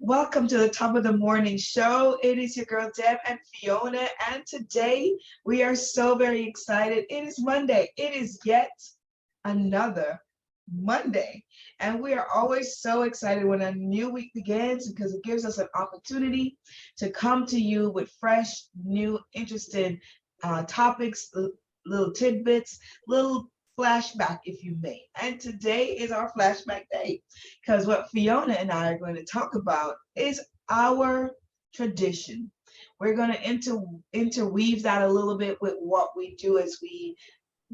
Welcome to the top of the morning show. It is your girl Deb and Fiona, and today we are so very excited. It is Monday. It is yet another Monday, and we are always so excited when a new week begins because it gives us an opportunity to come to you with fresh, new, interesting topics, little tidbits, little flashback, if you may. And today is our flashback day because what Fiona and I are going to talk about is our tradition. We're going to interweave that a little bit with what we do as we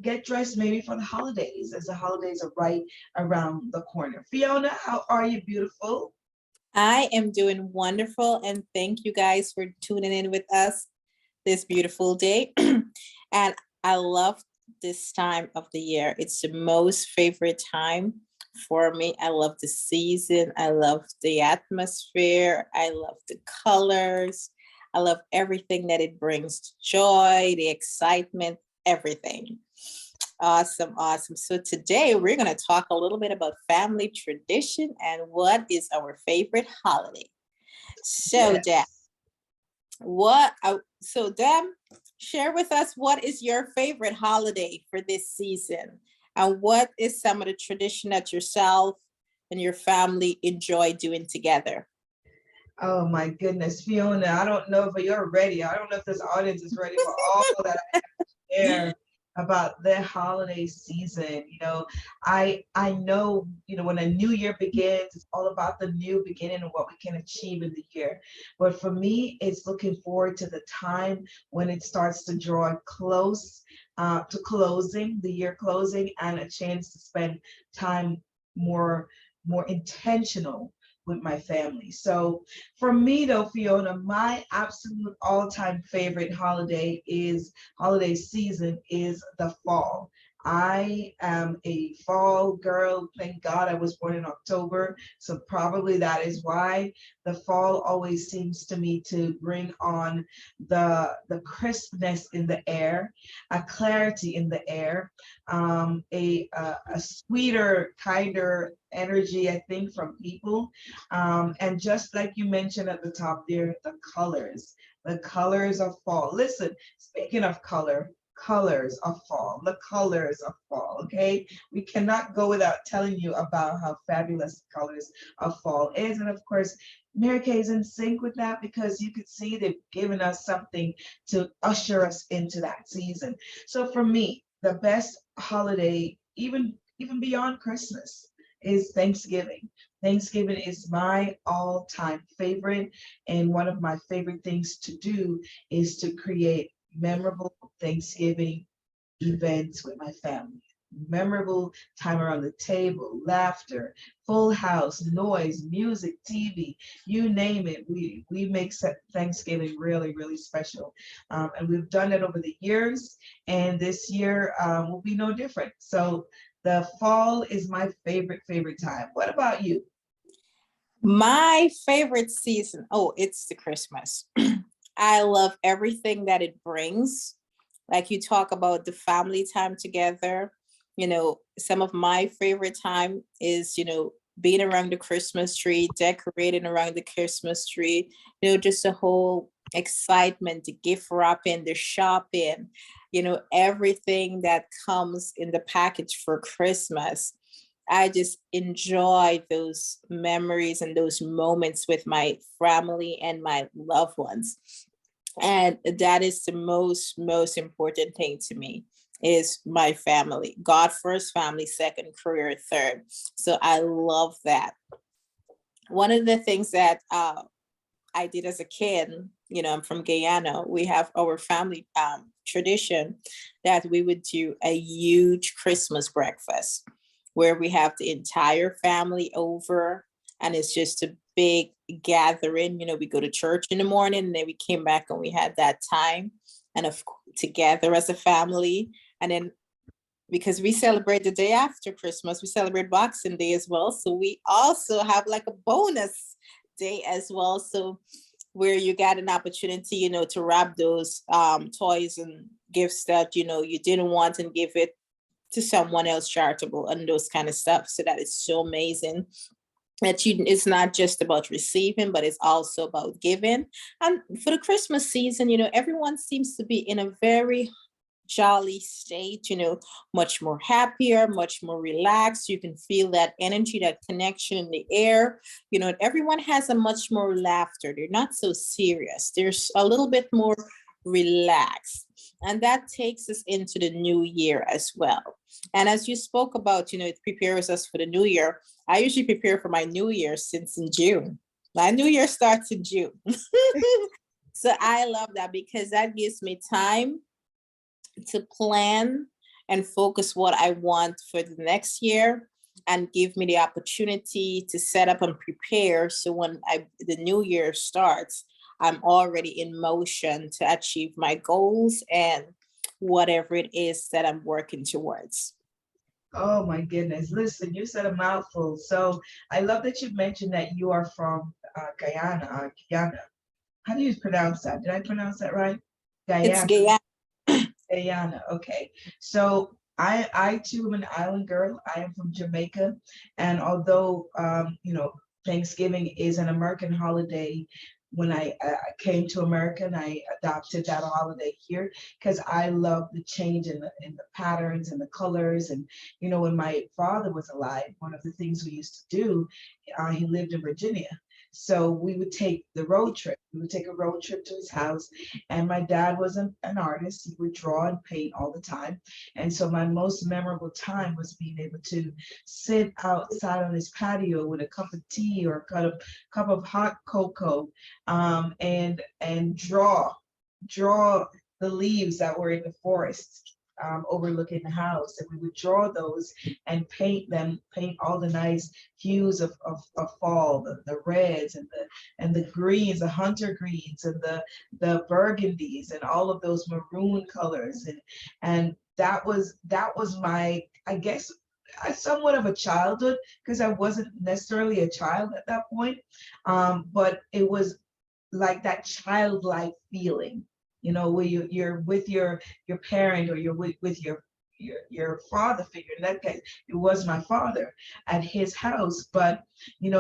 get dressed maybe for the holidays, as the holidays are right around the corner. Fiona, how are you, beautiful? I am doing wonderful, and thank you guys for tuning in with us this beautiful day. And I love this time of the year. It's the most favorite time for me. I love the season. I love the atmosphere. I love the colors. I love everything that it brings, joy, the excitement, everything. Awesome, awesome. So today we're going to talk a little bit about family tradition and what is our favorite holiday. So, Deb, Yes. Deb, share with us what is your favorite holiday for this season, and what is some of the tradition that yourself and your family enjoy doing together? Oh my goodness, Fiona, I don't know if you're ready. I don't know if this audience is ready for all that share about their holiday season. I know, when a new year begins, it's all about the new beginning and what we can achieve in the year. But for me, it's looking forward to the time when it starts to draw close to closing, the year closing, and a chance to spend time more more intentional with my family. So for me though, Fiona, my absolute all-time favorite holiday season is the fall. I am a fall girl. Thank God I was born in October. So probably that is why the fall always seems to me to bring on the crispness in the air, a clarity in the air, a sweeter, kinder energy, I think, from people. And just like you mentioned at the top there, the colors of fall. Listen, speaking of colors of fall, the colors of fall, okay? We cannot go without telling you about how fabulous the colors of fall is. And of course, Mary Kay is in sync with that because you could see they've given us something to usher us into that season. So for me, the best holiday, even beyond Christmas, is Thanksgiving. Thanksgiving is my all-time favorite, and one of my favorite things to do is to create memorable Thanksgiving events with my family. Memorable time around the table, laughter, full house, noise, music, TV, you name it. We make Thanksgiving really, really special. And we've done it over the years, and this year will be no different. So the fall is my favorite time. What about you? My favorite season, oh, it's the Christmas. I love everything that it brings. Like you talk about the family time together. Some of my favorite time is, being around the Christmas tree, decorating around the Christmas tree, just the whole excitement, the gift wrapping, the shopping, everything that comes in the package for Christmas. I just enjoy those memories and those moments with my family and my loved ones. And that is the most important thing to me, is my family. God first, family second, career third. So I love that. One of the things that I did as a kid, I'm from Guyana, we have our family tradition that we would do a huge Christmas breakfast where we have the entire family over, and it's just a big gathering. We go to church in the morning, and then we came back and we had that time and together as a family. And then because we celebrate the day after Christmas, we celebrate Boxing Day as well. So we also have like a bonus day as well. So where you got an opportunity, to wrap those toys and gifts that, you didn't want, and give it to someone else charitable and those kind of stuff. So that is so amazing. that it's not just about receiving, but it's also about giving. And for the Christmas season, everyone seems to be in a very jolly state, much more happier, much more relaxed. You can feel that energy, that connection in the air. Everyone has a much more laughter. They're not so serious. There's a little bit more relaxed. And that takes us into the new year as well. And as you spoke about, it prepares us for the new year. I usually prepare for my new year since in June. My new year starts in June. So I love that because that gives me time to plan and focus what I want for the next year and give me the opportunity to set up and prepare. So when the new year starts, I'm already in motion to achieve my goals and whatever it is that I'm working towards. Oh my goodness. Listen, you said a mouthful. So I love that you mentioned that you are from Guyana. How do you pronounce that? Did I pronounce that right? It's Guyana. gay. Guyana. Okay. So I too am an island girl. I am from Jamaica. And although, Thanksgiving is an American holiday, when I came to America and I adopted that holiday here because I love the change in the patterns and the colors. And, when my father was alive, one of the things we used to do, he lived in Virginia. So we would take the road trip. We would take a road trip to his house. And my dad was an artist. He would draw and paint all the time. And so my most memorable time was being able to sit outside on his patio with a cup of tea or a cup of hot cocoa, and draw the leaves that were in the forest, overlooking the house. And we would draw those and paint all the nice hues of fall, the reds and the greens, the hunter greens and the burgundies and all of those maroon colors. And that was my, I guess, somewhat of a childhood, because I wasn't necessarily a child at that point. But it was like that childlike feeling, where you're with your parent, or you're with your father figure. In that case, it was my father at his house, but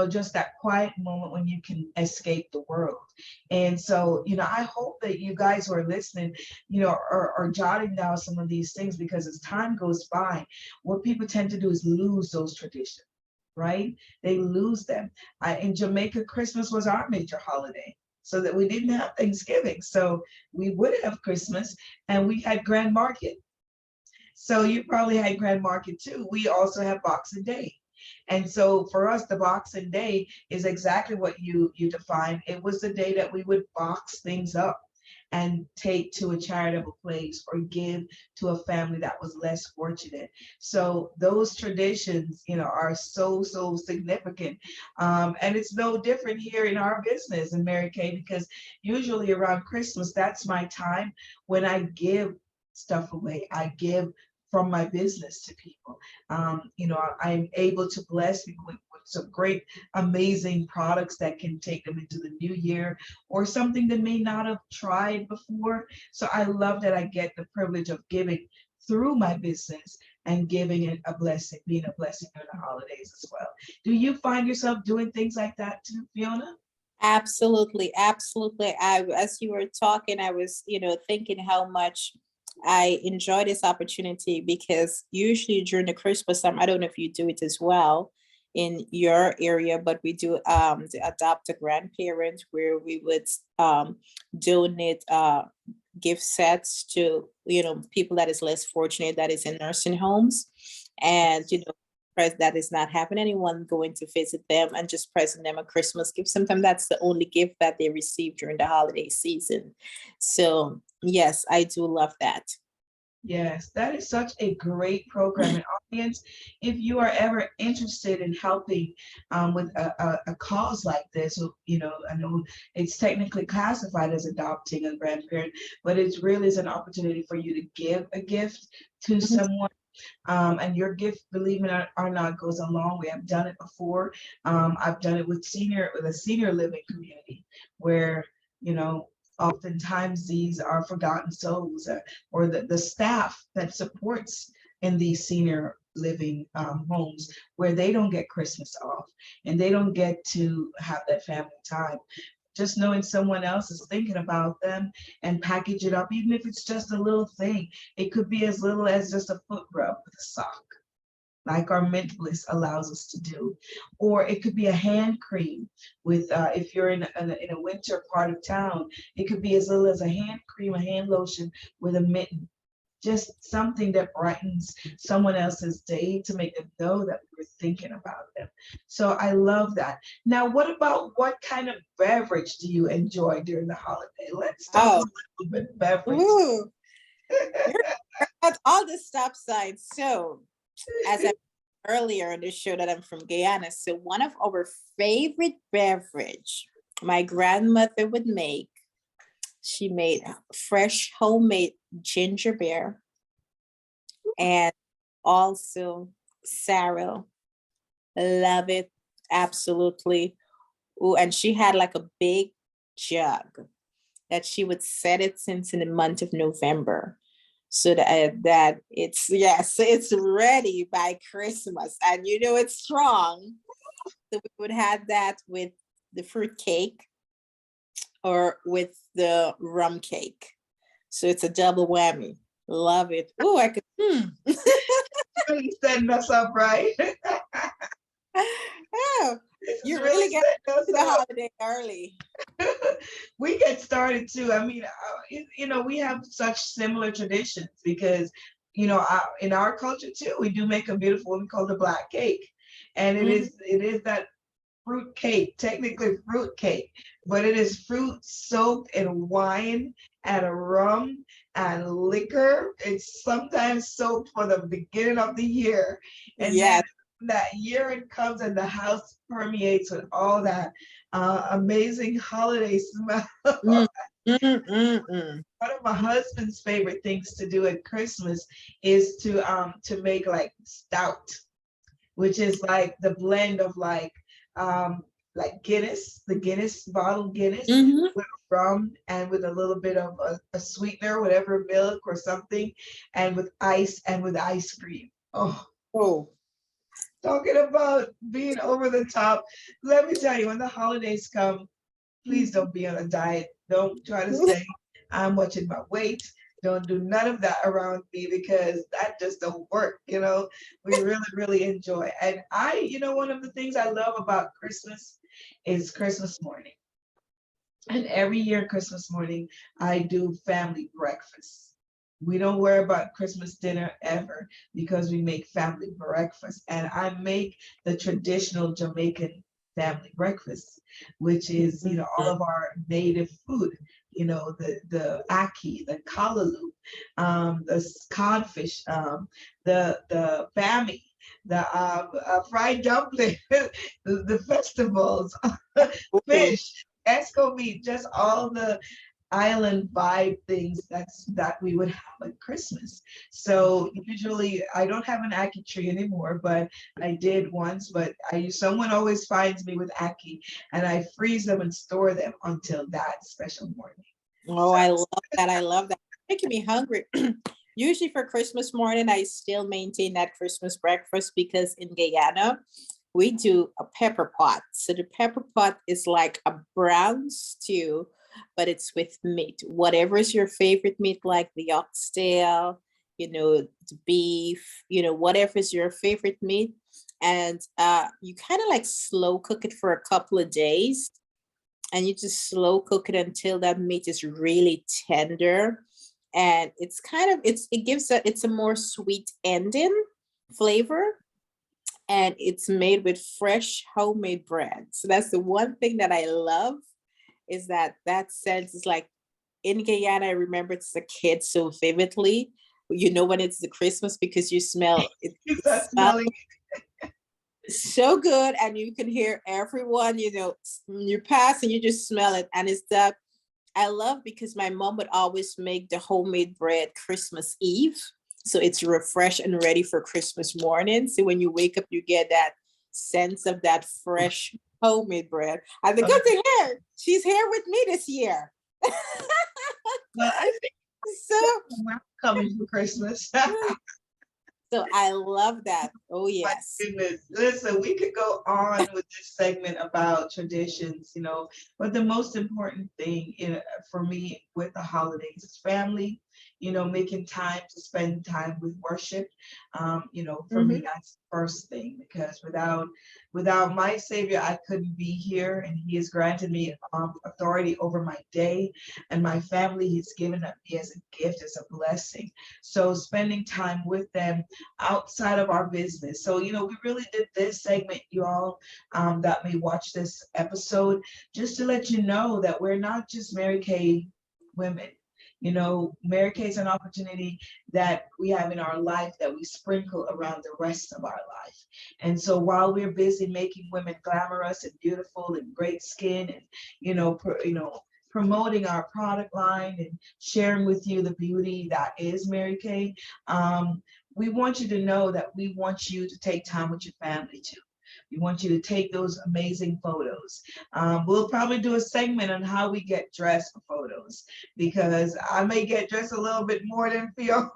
just that quiet moment when you can escape the world. And so, I hope that you guys who are listening, are jotting down some of these things, because as time goes by, what people tend to do is lose those traditions, right? They lose them. In Jamaica, Christmas was our major holiday, so that we didn't have Thanksgiving. So we would have Christmas, and we had Grand Market. So you probably had Grand Market too. We also have Boxing Day. And so for us, the Boxing Day is exactly what you defined. It was the day that we would box things up and take to a charitable place or give to a family that was less fortunate. So those traditions, are so significant. And it's no different here in our business in Mary Kay, because usually around Christmas, that's my time when I give stuff away. I give from my business to people. I'm able to bless people with some great, amazing products that can take them into the new year, or something they may not have tried before. So I love that I get the privilege of giving through my business, and giving it a blessing, being a blessing during the holidays as well. Do you find yourself doing things like that too, Fiona? Absolutely, absolutely. As you were talking, I was, thinking how much I enjoy this opportunity, because usually during the Christmas time, I don't know if you do it as well in your area, but we do the adopt a grandparent, where we would donate gift sets to people that is less fortunate, that is in nursing homes, and that is not having anyone going to visit them, and just present them a Christmas gift. Sometimes that's the only gift that they receive during the holiday season. So yes, I do love that. Yes, that is such a great program. And audience, if you are ever interested in helping with a cause like this, I know it's technically classified as adopting a grandparent, but it really is an opportunity for you to give a gift to Mhm. someone. And your gift, believe it or not, goes a long way. I've done it before. I've done it with a senior living community, where, you know, oftentimes these are forgotten souls, or the staff that supports in these senior living homes where they don't get Christmas off and they don't get to have that family time. Just knowing someone else is thinking about them and package it up, even if it's just a little thing. It could be as little as just a foot rub with a sock, like our mint bliss allows us to do. Or it could be a hand cream with, if you're in a winter part of town, it could be as little as a hand cream, a hand lotion with a mitten. Just something that brightens someone else's day to make them know that we're thinking about them. So I love that. Now, what about what kind of beverage do you enjoy during the holiday? Let's talk a Oh, little bit beverage. ooh, you're at all the stop signs. So, as I earlier in the show that I'm from Guyana, so one of our favorite beverage my grandmother would make, she made fresh homemade ginger beer and also sorrel. Love it. Absolutely. Ooh, and she had like a big jug that she would set it since in the month of November. So that it's yes, it's ready by Christmas. And you know it's strong. So we would have that with the fruit cake or with the rum cake. So it's a double whammy. Love it. Oh, I could. Really setting us up, right? Oh, This is you really really get setting us to the up. holiday early. We get started too. I mean, we have such similar traditions because, in our culture too, we do make a beautiful one called the black cake, and it Mhm. is it is that fruit cake, technically fruit cake, but it is fruit soaked in wine and rum and liquor. It's sometimes soaked for the beginning of the year. And then Yes. that year it comes and the house permeates with all that amazing holiday smell. Mm, mm, mm, mm. One of my husband's favorite things to do at Christmas is to make like stout, which is like the blend of like Guinness, the Guinness bottle Guinness Mhm. with rum and with a little bit of a sweetener, whatever milk or something, and with ice and with ice cream. Oh, Oh, talking about being over the top. Let me tell you, when the holidays come, please don't be on a diet. Don't try to say I'm watching my weight. Don't do none of that around me because that just don't work. We really, really enjoy. And one of the things I love about Christmas is Christmas morning. And every year, Christmas morning, I do family breakfast. We don't worry about Christmas dinner ever because we make family breakfast. And I make the traditional Jamaican family breakfast, which is, all of our native food, the ackee, the kalaloo, the codfish, the bammy, the fried dumpling, the festivals, oh, fish, esco meat, just all the island vibe things that we would have at Christmas. So usually I don't have an ackee tree anymore, but I did once. But someone always finds me with ackee, and I freeze them and store them until that special morning. oh, So I love that. I love that. Making me hungry. Usually for Christmas morning, I still maintain that Christmas breakfast because in Guyana, we do a pepper pot. So the pepper pot is like a brown stew, but it's with meat. Whatever is your favorite meat, like the oxtail, the beef, whatever is your favorite meat. And you kind of like slow cook it for a couple of days. And you just slow cook it until that meat is really tender. And it's a more sweet ending flavor, and it's made with fresh homemade bread. So that's the one thing that I love, is that sense is like in Guyana. I remember it's a kid so vividly. When it's the Christmas because you smell it, you it start smells smelling. so good, and you can hear everyone. You pass and you just smell it, and it's that I love because my mom would always make the homemade bread Christmas Eve. So it's refreshed and ready for Christmas morning. So when you wake up, you get that sense of that fresh homemade bread. And the good thing here, she's here with me this year. Well, I think So we're coming for Christmas. So I love that. Oh, My yes. goodness. Listen, we could go on with this segment about traditions, but the most important thing for me with the holidays is family, making time to spend time with worship. For me, Mhm. that's the first thing because without my Savior, I couldn't be here, and He has granted me authority over my day and my family. He's given it me as a gift, as a blessing. So spending time with them outside of our business. So, we really did this segment, you all that may watch this episode, just to let you know that we're not just Mary Kay women. Mary Kay is an opportunity that we have in our life that we sprinkle around the rest of our life. And so while we're busy making women glamorous and beautiful and great skin and, promoting our product line and sharing with you the beauty that is Mary Kay, we want you to know that we want you to take time with your family too. We want you to take those amazing photos. We'll probably do a segment on how we get dressed for photos because I may get dressed a little bit more than Fiona.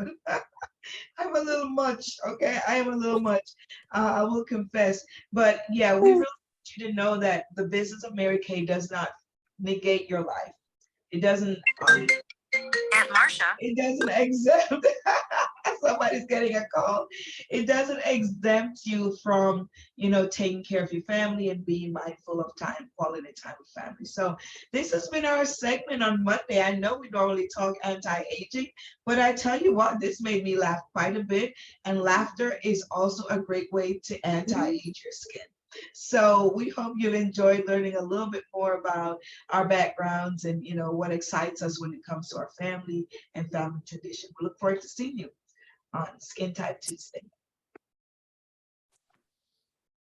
I'm a little much, okay? I am a little much. I will confess. But yeah, we really want you to know that the business of Mary Kay does not negate your life. It doesn't. Aunt Marcia. It doesn't exempt. Somebody's getting a call. It doesn't exempt you from, taking care of your family and being mindful of time, quality time with family. So this has been our segment on Monday. I know we normally talk anti-aging, but I tell you what, this made me laugh quite a bit. And laughter is also a great way to anti-age your skin. So we hope you've enjoyed learning a little bit more about our backgrounds and what excites us when it comes to our family and family tradition. We look forward to seeing you on Skin Type Tuesday.